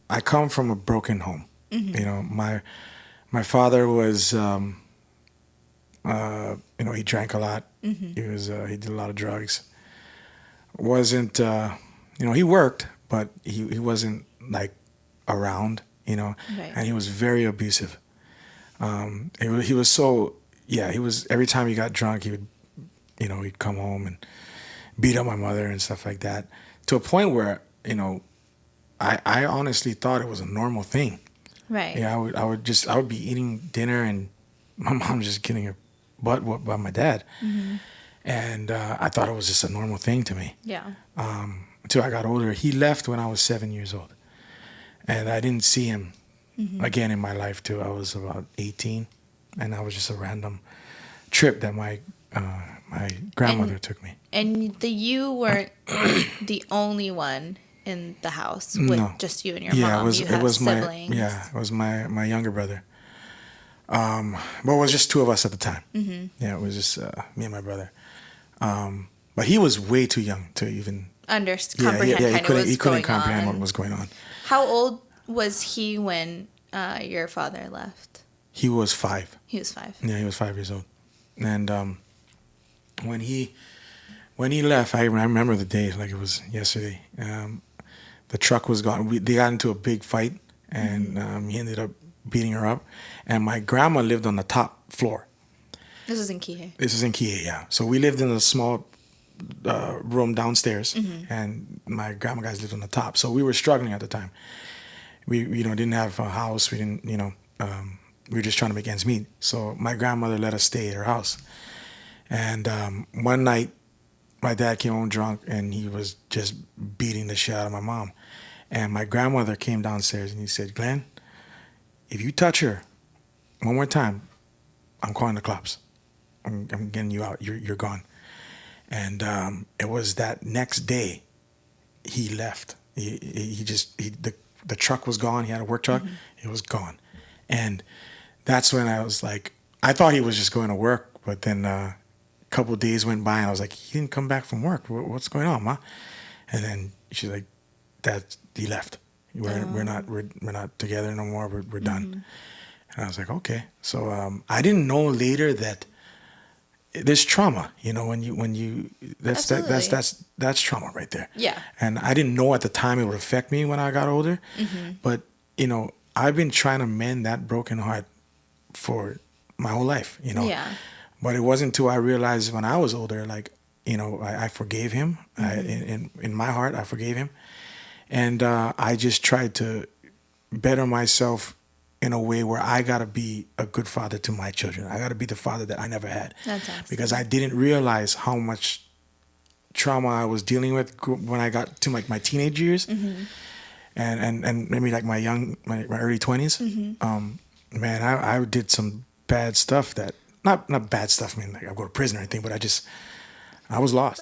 I come from a broken home. You know, my father was, you know, he drank a lot. He did a lot of drugs. Wasn't, you know, he worked, but he wasn't like around, you know, Right. and he was very abusive. He was so, yeah, he was, every time he got drunk, he would, you know, he'd come home and beat up my mother and stuff like that, to a point where, you know, I honestly thought it was a normal thing. Right. Yeah, I would be eating dinner and my mom just getting her butt whooped by my dad, and I thought it was just a normal thing to me. Yeah. Until I got older, he left when I was 7 years old, and I didn't see him again in my life till I was about 18, and that was just a random trip that my grandmother took me. And you weren't the only one in the house with No. just you and your Yeah, mom. You it have was my siblings. yeah, it was my younger brother. But it was just two of us at the time. Yeah, it was just me and my brother. But he was way too young to even Comprehend he kind of couldn't what's going comprehend on. what was going on. How old was he when your father left? He was 5. He was 5. Yeah, he was 5 years old, and when he left, I remember the day like it was yesterday. The truck was gone. They got into a big fight, and he ended up beating her up. And my grandma lived on the top floor. This is in Kihei. This is in Kihei, yeah. So we lived in a small room downstairs, and my grandma guys lived on the top. So we were struggling at the time. We didn't have a house. We didn't, we were just trying to make ends meet. So my grandmother let us stay at her house. And one night, my dad came home drunk, and he was just beating the shit out of my mom. And my grandmother came downstairs, and he said, "Glenn, if you touch her one more time, I'm calling the cops. I'm getting you out. You're gone." And it was that next day he left. The truck was gone. He had a work truck. It was gone. And that's when I was like, I thought he was just going to work, but then a couple of days went by, and I was like, he didn't come back from work. What's going on, Ma? And then she's like, Dad, he left. We're not together no more. We're done. And I was like, okay. So I didn't know later that there's trauma. When you that's trauma right there. Yeah. And I didn't know at the time it would affect me when I got older. But I've been trying to mend that broken heart for my whole life. Yeah. But it wasn't until I realized when I was older, like, I forgave him. In my heart, I forgave him. And I just tried to better myself in a way where I got to be a good father to my children. I got to be the father that I never had. That's awesome. Because I didn't realize how much trauma I was dealing with when I got to my teenage years. And maybe like my early 20s. Man, I did some bad stuff that, not bad stuff, I mean, like I go to prison or anything, but I was lost.